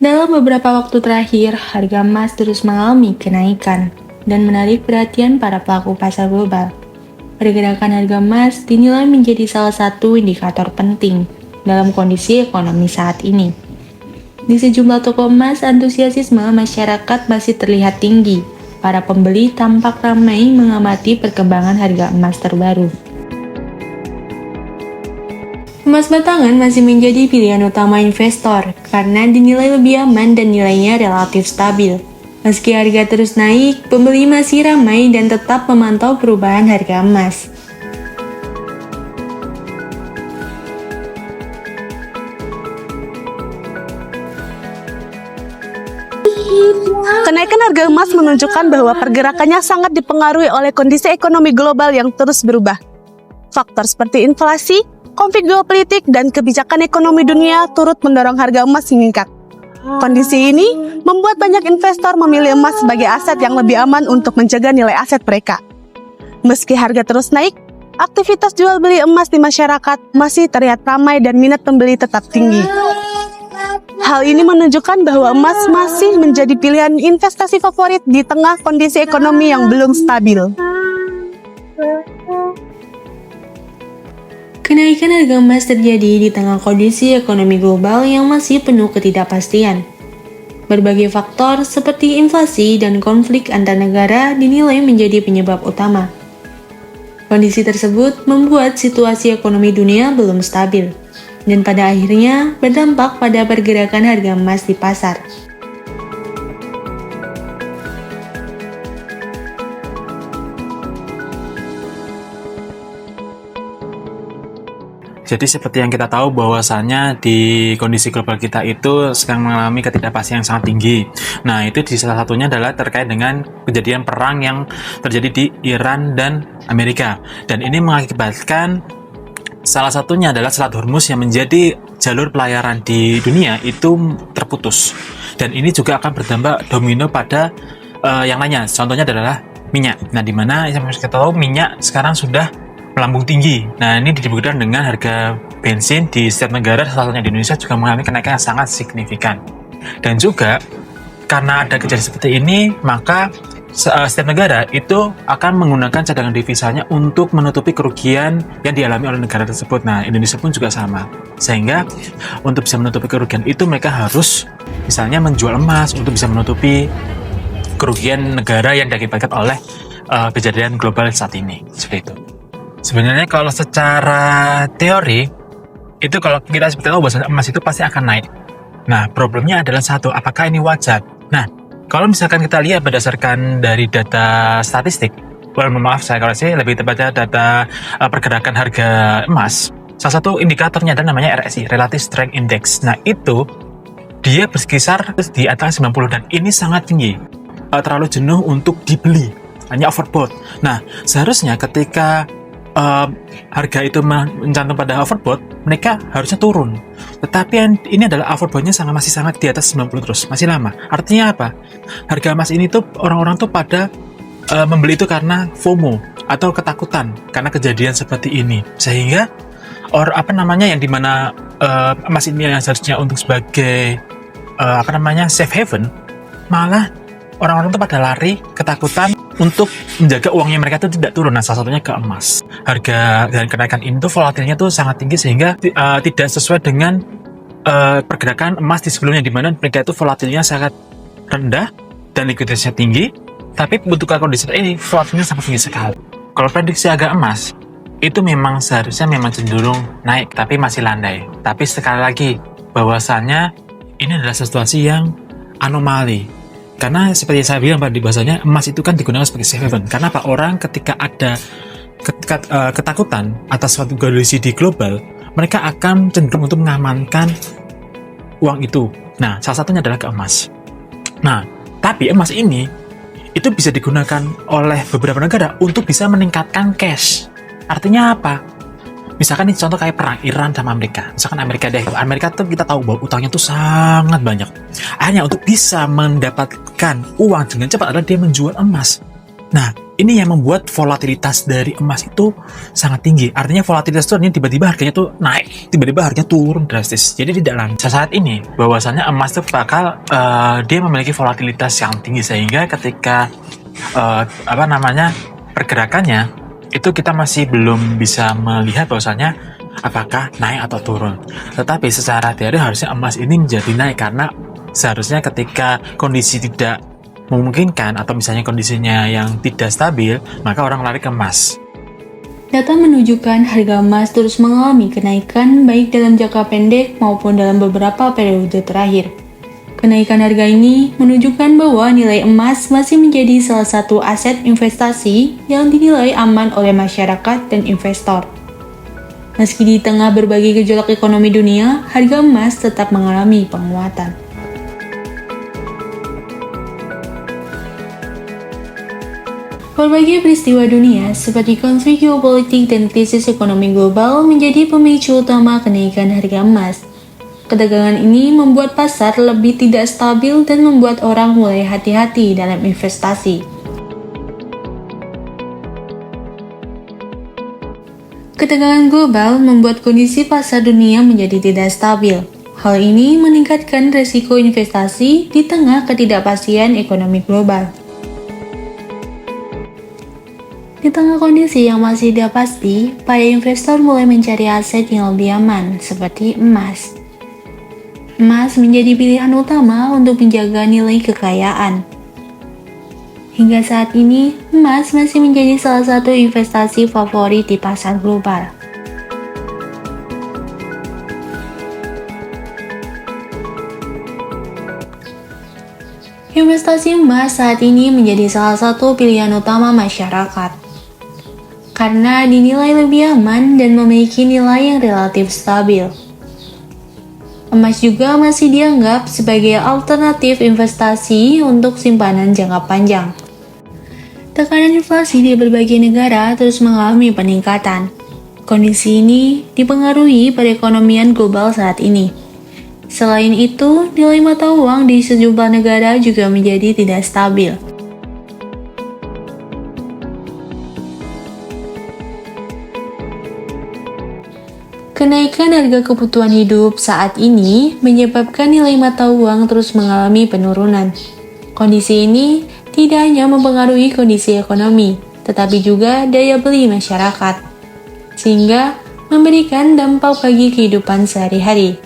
Dalam beberapa waktu terakhir, harga emas terus mengalami kenaikan dan menarik perhatian para pelaku pasar global. Pergerakan harga emas dinilai menjadi salah satu indikator penting dalam kondisi ekonomi saat ini. Di sejumlah toko emas, antusiasme masyarakat masih terlihat tinggi. Para pembeli tampak ramai mengamati perkembangan harga emas terbaru. Emas batangan masih menjadi pilihan utama investor karena dinilai lebih aman dan nilainya relatif stabil. Meski harga terus naik, pembeli masih ramai dan tetap memantau perubahan harga emas. Kenaikan harga emas menunjukkan bahwa pergerakannya sangat dipengaruhi oleh kondisi ekonomi global yang terus berubah. Faktor seperti inflasi, konflik geopolitik, dan kebijakan ekonomi dunia turut mendorong harga emas meningkat. Kondisi ini membuat banyak investor memilih emas sebagai aset yang lebih aman untuk menjaga nilai aset mereka. Meski harga terus naik, aktivitas jual beli emas di masyarakat masih terlihat ramai dan minat pembeli tetap tinggi. Hal ini menunjukkan bahwa emas masih menjadi pilihan investasi favorit di tengah kondisi ekonomi yang belum stabil. Kenaikan harga emas terjadi di tengah kondisi ekonomi global yang masih penuh ketidakpastian. Berbagai faktor seperti inflasi dan konflik antar negara dinilai menjadi penyebab utama. Kondisi tersebut membuat situasi ekonomi dunia belum stabil, dan pada akhirnya berdampak pada pergerakan harga emas di pasar. Jadi seperti yang kita tahu bahwasannya di kondisi global kita itu sedang mengalami ketidakpastian yang sangat tinggi. Nah, itu di salah satunya adalah terkait dengan kejadian perang yang terjadi di Iran dan Amerika. Dan ini mengakibatkan salah satunya adalah Selat Hormuz yang menjadi jalur pelayaran di dunia itu terputus. Dan ini juga akan berdampak domino pada yang lainnya. Contohnya adalah minyak. Nah, di mana yang kita tahu minyak sekarang sudah melambung tinggi. Nah, ini dibuktikan dengan harga bensin di setiap negara, salah satunya di Indonesia juga mengalami kenaikan yang sangat signifikan. Dan juga karena ada kejadian seperti ini, maka setiap negara itu akan menggunakan cadangan devisanya untuk menutupi kerugian yang dialami oleh negara tersebut. Nah, Indonesia pun juga sama. Sehingga untuk bisa menutupi kerugian itu mereka harus misalnya menjual emas untuk bisa menutupi kerugian negara yang diakibatkan oleh kejadian global saat ini. Seperti itu. Sebenarnya kalau secara teori itu kalau kita seperti tahu bahwa emas itu pasti akan naik. Nah, problemnya adalah satu, apakah ini wajar? Nah, kalau misalkan kita lihat berdasarkan dari data statistik, maaf saya koreksi, lebih tepatnya data pergerakan harga emas, salah satu indikatornya adalah namanya RSI, Relative Strength Index. Nah, itu dia berkisar di atas 90 dan ini sangat tinggi. Terlalu jenuh untuk dibeli, hanya overbought. Nah, seharusnya ketika harga itu mencantum pada overbought, mereka harusnya turun. Tetapi ini adalah overboughtnya masih sangat di atas 90 terus, masih lama. Artinya apa? Harga emas ini tuh orang-orang tuh pada membeli itu karena FOMO atau ketakutan karena kejadian seperti ini. Sehingga yang dimana emas ini yang seharusnya untuk sebagai safe haven, malah orang-orang tuh pada lari ketakutan untuk menjaga uangnya mereka itu tidak turun. Nah, salah satunya ke emas. Harga dan kenaikan ini tuh volatilnya tuh sangat tinggi sehingga tidak sesuai dengan pergerakan emas di sebelumnya, di mana mereka itu volatilnya sangat rendah dan likuiditasnya tinggi, tapi membutuhkan kondisi ini volatilnya sangat tinggi sekali. Kalau prediksi harga emas itu memang seharusnya cenderung naik, tapi masih landai. Tapi sekali lagi bahwasannya ini adalah situasi yang anomali. Karena seperti saya bilang pada bahasanya emas itu kan digunakan sebagai safe haven. Karena apa? Orang ketika ada ketakutan atas suatu kondisi di global, mereka akan cenderung untuk mengamankan uang itu. Nah, salah satunya adalah ke emas. Nah, tapi emas ini itu bisa digunakan oleh beberapa negara untuk bisa meningkatkan cash. Artinya apa? Misalkan ini contoh kayak perang Iran sama Amerika. Misalkan Amerika tuh kita tahu bahwa utangnya tuh sangat banyak. Hanya untuk bisa mendapatkan uang dengan cepat adalah dia menjual emas. Nah, ini yang membuat volatilitas dari emas itu sangat tinggi. Artinya volatilitas itu artinya tiba-tiba harganya tuh naik, tiba-tiba harganya turun drastis. Jadi tidak lancar. Saat ini, bahwasannya emas itu bakal dia memiliki volatilitas yang tinggi, sehingga ketika pergerakannya itu kita masih belum bisa melihat bahwasannya apakah naik atau turun. Tetapi secara teori harusnya emas ini menjadi naik, karena seharusnya ketika kondisi tidak memungkinkan atau misalnya kondisinya yang tidak stabil, maka orang lari ke emas. Data menunjukkan harga emas terus mengalami kenaikan baik dalam jangka pendek maupun dalam beberapa periode terakhir. Kenaikan harga ini menunjukkan bahwa nilai emas masih menjadi salah satu aset investasi yang dinilai aman oleh masyarakat dan investor. Meski di tengah berbagai gejolak ekonomi dunia, harga emas tetap mengalami penguatan. Berbagai peristiwa dunia seperti konflik geopolitik dan krisis ekonomi global menjadi pemicu utama kenaikan harga emas. Ketegangan ini membuat pasar lebih tidak stabil dan membuat orang mulai hati-hati dalam investasi. Ketegangan global membuat kondisi pasar dunia menjadi tidak stabil. Hal ini meningkatkan risiko investasi di tengah ketidakpastian ekonomi global. Di tengah kondisi yang masih tidak pasti, para investor mulai mencari aset yang lebih aman, seperti emas. Emas menjadi pilihan utama untuk menjaga nilai kekayaan. Hingga saat ini, emas masih menjadi salah satu investasi favorit di pasar global. Investasi emas saat ini menjadi salah satu pilihan utama masyarakat, karena dinilai lebih aman dan memiliki nilai yang relatif stabil. Emas juga masih dianggap sebagai alternatif investasi untuk simpanan jangka panjang. Tekanan inflasi di berbagai negara terus mengalami peningkatan. Kondisi ini dipengaruhi perekonomian global saat ini. Selain itu, nilai mata uang di sejumlah negara juga menjadi tidak stabil. Kenaikan harga kebutuhan hidup saat ini menyebabkan nilai mata uang terus mengalami penurunan. Kondisi ini tidak hanya mempengaruhi kondisi ekonomi, tetapi juga daya beli masyarakat, sehingga memberikan dampak bagi kehidupan sehari-hari.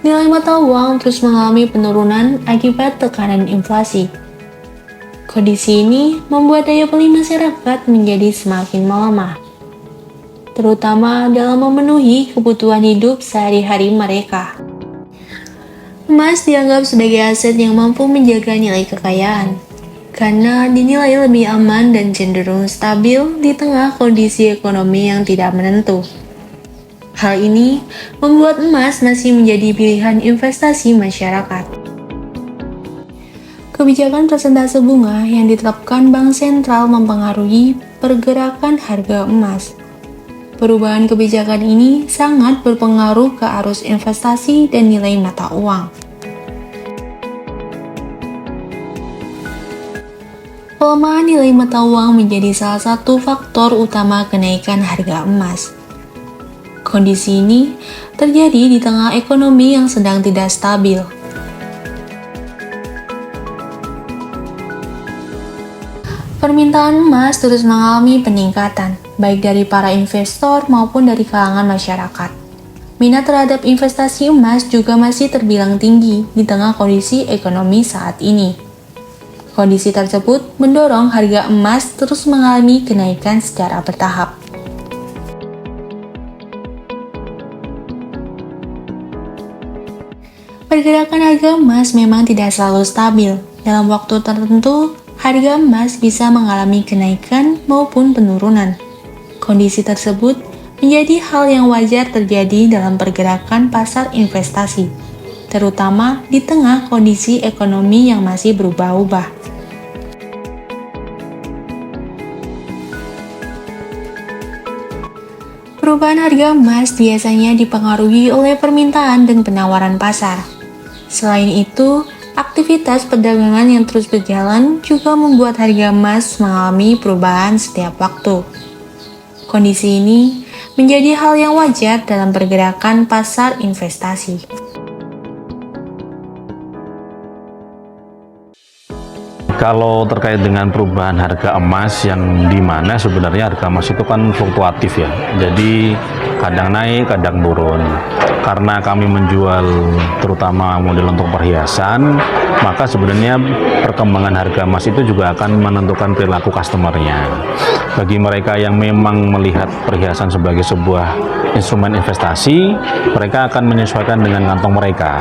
Nilai mata uang terus mengalami penurunan akibat tekanan inflasi. Kondisi ini membuat daya beli masyarakat menjadi semakin melemah, terutama dalam memenuhi kebutuhan hidup sehari-hari mereka. Emas dianggap sebagai aset yang mampu menjaga nilai kekayaan, karena dinilai lebih aman dan cenderung stabil di tengah kondisi ekonomi yang tidak menentu. Hal ini membuat emas masih menjadi pilihan investasi masyarakat. Kebijakan persentase bunga yang ditetapkan Bank Sentral mempengaruhi pergerakan harga emas. Perubahan kebijakan ini sangat berpengaruh ke arus investasi dan nilai mata uang. Pelemahan nilai mata uang menjadi salah satu faktor utama kenaikan harga emas. Kondisi ini terjadi di tengah ekonomi yang sedang tidak stabil. Permintaan emas terus mengalami peningkatan, baik dari para investor maupun dari kalangan masyarakat. Minat terhadap investasi emas juga masih terbilang tinggi di tengah kondisi ekonomi saat ini. Kondisi tersebut mendorong harga emas terus mengalami kenaikan secara bertahap. Pergerakan harga emas memang tidak selalu stabil. Dalam waktu tertentu, harga emas bisa mengalami kenaikan maupun penurunan. Kondisi tersebut menjadi hal yang wajar terjadi dalam pergerakan pasar investasi, terutama di tengah kondisi ekonomi yang masih berubah-ubah. Perubahan harga emas biasanya dipengaruhi oleh permintaan dan penawaran pasar. Selain itu, Aktivitas perdagangan yang terus berjalan juga membuat harga emas mengalami perubahan setiap waktu. Kondisi ini menjadi hal yang wajar dalam pergerakan pasar investasi. Kalau terkait dengan perubahan harga emas yang dimana sebenarnya harga emas itu kan fluktuatif ya, jadi kadang naik, kadang turun. Karena kami menjual terutama model untuk perhiasan, maka sebenarnya perkembangan harga emas itu juga akan menentukan perilaku customernya. Bagi mereka yang memang melihat perhiasan sebagai sebuah instrumen investasi, mereka akan menyesuaikan dengan kantong mereka.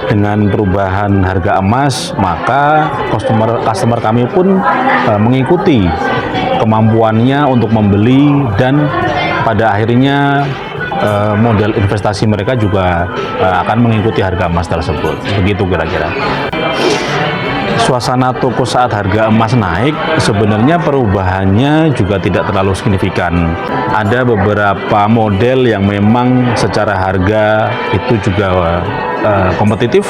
Dengan perubahan harga emas, maka customer kami pun mengikuti kemampuannya untuk membeli, dan pada akhirnya model investasi mereka juga akan mengikuti harga emas tersebut. Begitu kira-kira. Suasana toko saat harga emas naik sebenarnya perubahannya juga tidak terlalu signifikan. Ada beberapa model yang memang secara harga itu juga kompetitif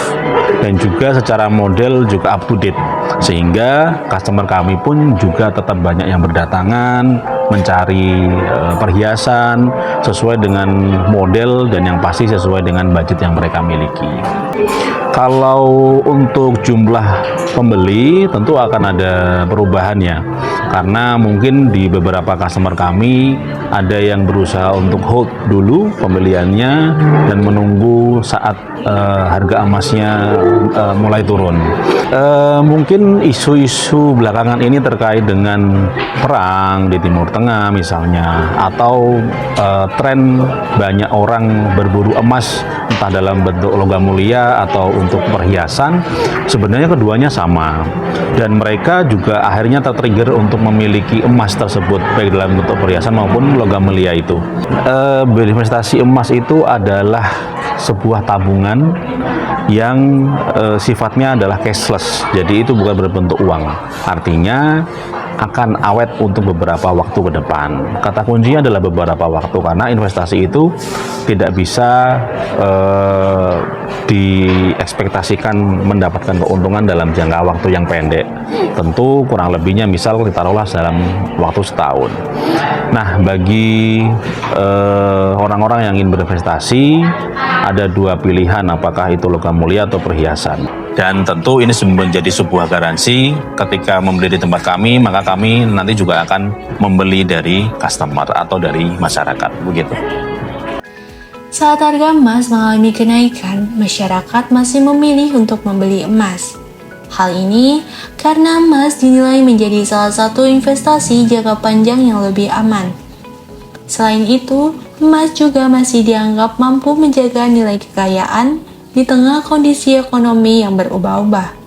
dan juga secara model juga up to date, sehingga customer kami pun juga tetap banyak yang berdatangan mencari perhiasan sesuai dengan model dan yang pasti sesuai dengan budget yang mereka miliki. Kalau untuk jumlah pembeli tentu akan ada perubahannya, karena mungkin di beberapa customer kami ada yang berusaha untuk hold dulu pembeliannya dan menunggu saat harga emasnya mulai turun. Mungkin isu-isu belakangan ini terkait dengan perang di Timur Tengah misalnya, atau tren banyak orang berburu emas entah dalam bentuk logam mulia atau untuk perhiasan, sebenarnya keduanya sama, dan mereka juga akhirnya tertrigger untuk memiliki emas tersebut baik dalam bentuk perhiasan maupun logam mulia itu. Berinvestasi emas itu adalah sebuah tabungan yang sifatnya adalah cashless, jadi itu bukan berbentuk uang, artinya akan awet untuk beberapa waktu ke depan. Kata kuncinya adalah beberapa waktu, karena investasi itu tidak bisa diekspektasikan mendapatkan keuntungan dalam jangka waktu yang pendek. Tentu kurang lebihnya misal ditaruhlah dalam waktu setahun. Nah, bagi orang-orang yang ingin berinvestasi, ada dua pilihan, apakah itu logam mulia atau perhiasan. Dan tentu ini menjadi sebuah garansi ketika membeli di tempat kami, maka kami nanti juga akan membeli dari customer atau dari masyarakat, begitu. Saat harga emas mengalami kenaikan, masyarakat masih memilih untuk membeli emas. Hal ini karena emas dinilai menjadi salah satu investasi jangka panjang yang lebih aman. Selain itu, emas juga masih dianggap mampu menjaga nilai kekayaan di tengah kondisi ekonomi yang berubah-ubah.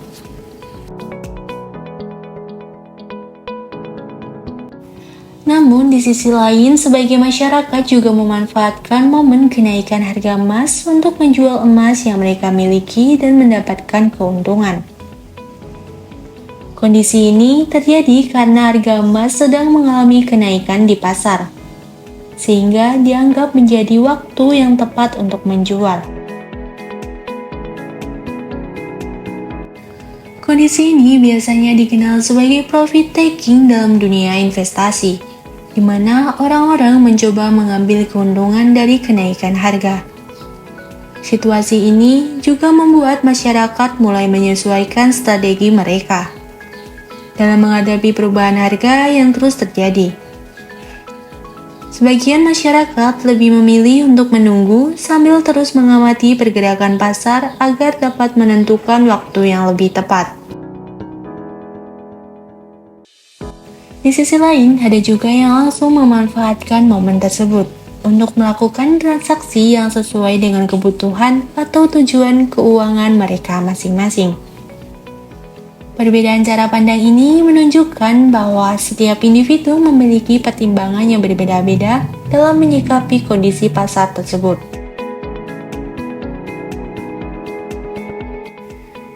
Namun, di sisi lain, sebagian masyarakat juga memanfaatkan momen kenaikan harga emas untuk menjual emas yang mereka miliki dan mendapatkan keuntungan. Kondisi ini terjadi karena harga emas sedang mengalami kenaikan di pasar, sehingga dianggap menjadi waktu yang tepat untuk menjual. Kondisi ini biasanya dikenal sebagai profit taking dalam dunia investasi, di mana orang-orang mencoba mengambil keuntungan dari kenaikan harga. Situasi ini juga membuat masyarakat mulai menyesuaikan strategi mereka dalam menghadapi perubahan harga yang terus terjadi. Sebagian masyarakat lebih memilih untuk menunggu sambil terus mengamati pergerakan pasar agar dapat menentukan waktu yang lebih tepat. Di sisi lain, ada juga yang langsung memanfaatkan momen tersebut untuk melakukan transaksi yang sesuai dengan kebutuhan atau tujuan keuangan mereka masing-masing. Perbedaan cara pandang ini menunjukkan bahwa setiap individu memiliki pertimbangan yang berbeda-beda dalam menyikapi kondisi pasar tersebut.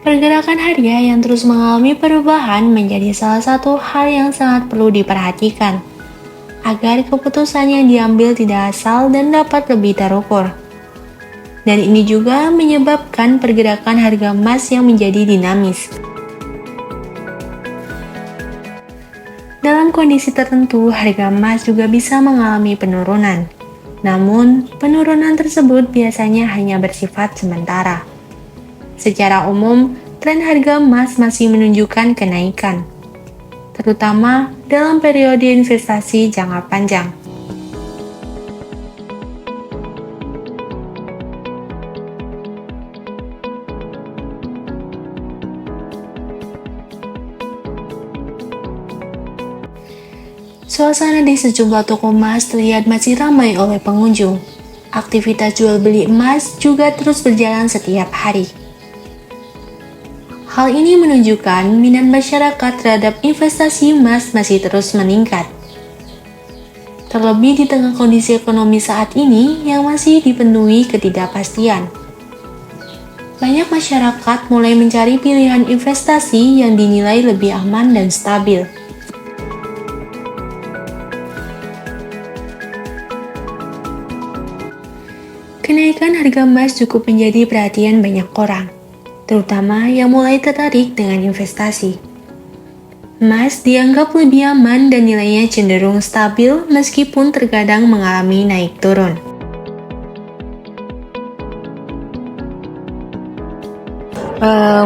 Pergerakan harga yang terus mengalami perubahan menjadi salah satu hal yang sangat perlu diperhatikan, agar keputusan yang diambil tidak asal dan dapat lebih terukur. Dan ini juga menyebabkan pergerakan harga emas yang menjadi dinamis. Dalam kondisi tertentu, harga emas juga bisa mengalami penurunan. Namun, penurunan tersebut biasanya hanya bersifat sementara. Secara umum, tren harga emas masih menunjukkan kenaikan, terutama dalam periode investasi jangka panjang. Suasana di sejumlah toko emas terlihat masih ramai oleh pengunjung. Aktivitas jual beli emas juga terus berjalan setiap hari. Hal ini menunjukkan minat masyarakat terhadap investasi emas masih terus meningkat. Terlebih di tengah kondisi ekonomi saat ini yang masih dipenuhi ketidakpastian. Banyak masyarakat mulai mencari pilihan investasi yang dinilai lebih aman dan stabil. Kenaikan harga emas cukup menjadi perhatian banyak orang, terutama yang mulai tertarik dengan investasi. Emas dianggap lebih aman dan nilainya cenderung stabil meskipun terkadang mengalami naik turun.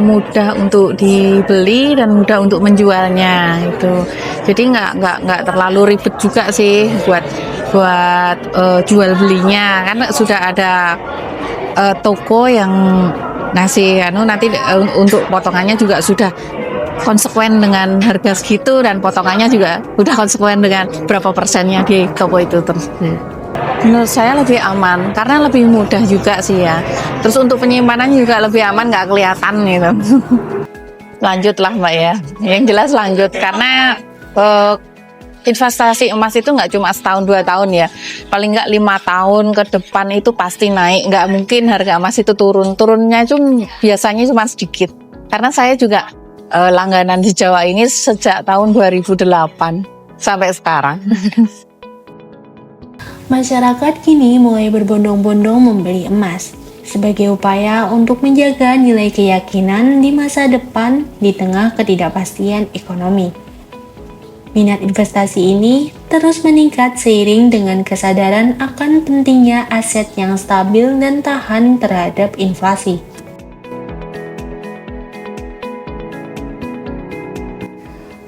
Mudah untuk dibeli dan mudah untuk menjualnya itu. Jadi nggak terlalu ribet juga sih buat jual belinya, kan sudah ada toko yang nanti untuk potongannya juga sudah konsekuen dengan harga segitu dan potongannya juga udah konsekuen dengan berapa persennya di toko itu terus. Menurut saya lebih aman karena lebih mudah juga sih ya. Terus untuk penyimpanan juga lebih aman, nggak kelihatan gitu. Lanjutlah Mbak ya. Yang jelas lanjut karena investasi emas itu nggak cuma setahun 2 tahun ya. Paling nggak 5 tahun ke depan itu pasti naik. Nggak mungkin harga emas itu turun. Turunnya itu biasanya cuma sedikit. Karena saya juga langganan di Jawa ini sejak tahun 2008 sampai sekarang. Masyarakat kini mulai berbondong-bondong membeli emas sebagai upaya untuk menjaga nilai keyakinan di masa depan di tengah ketidakpastian ekonomi. Minat investasi ini terus meningkat seiring dengan kesadaran akan pentingnya aset yang stabil dan tahan terhadap inflasi.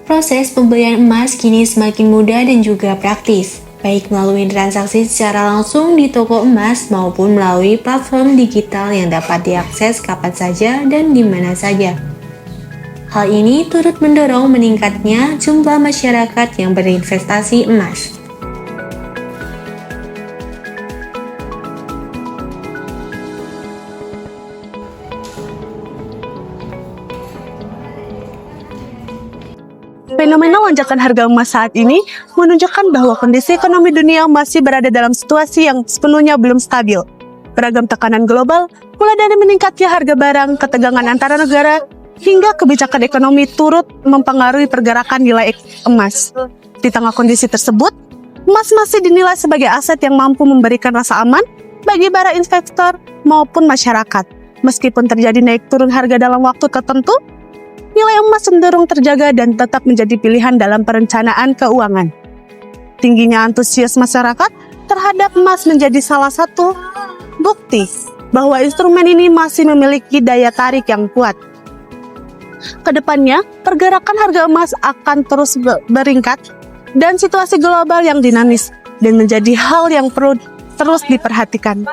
Proses pembelian emas kini semakin mudah dan juga praktis, baik melalui transaksi secara langsung di toko emas maupun melalui platform digital yang dapat diakses kapan saja dan di mana saja. Hal ini turut mendorong meningkatnya jumlah masyarakat yang berinvestasi emas. Fenomena lonjakan harga emas saat ini menunjukkan bahwa kondisi ekonomi dunia masih berada dalam situasi yang sepenuhnya belum stabil. Beragam tekanan global, mulai dari meningkatnya harga barang, ketegangan antara negara, hingga kebijakan ekonomi turut mempengaruhi pergerakan nilai emas. Di tengah kondisi tersebut, emas masih dinilai sebagai aset yang mampu memberikan rasa aman bagi para investor maupun masyarakat. Meskipun terjadi naik turun harga dalam waktu tertentu, nilai emas cenderung terjaga dan tetap menjadi pilihan dalam perencanaan keuangan. Tingginya antusias masyarakat terhadap emas menjadi salah satu bukti bahwa instrumen ini masih memiliki daya tarik yang kuat. Kedepannya, pergerakan harga emas akan terus beringkat dan situasi global yang dinamis dan menjadi hal yang perlu terus diperhatikan.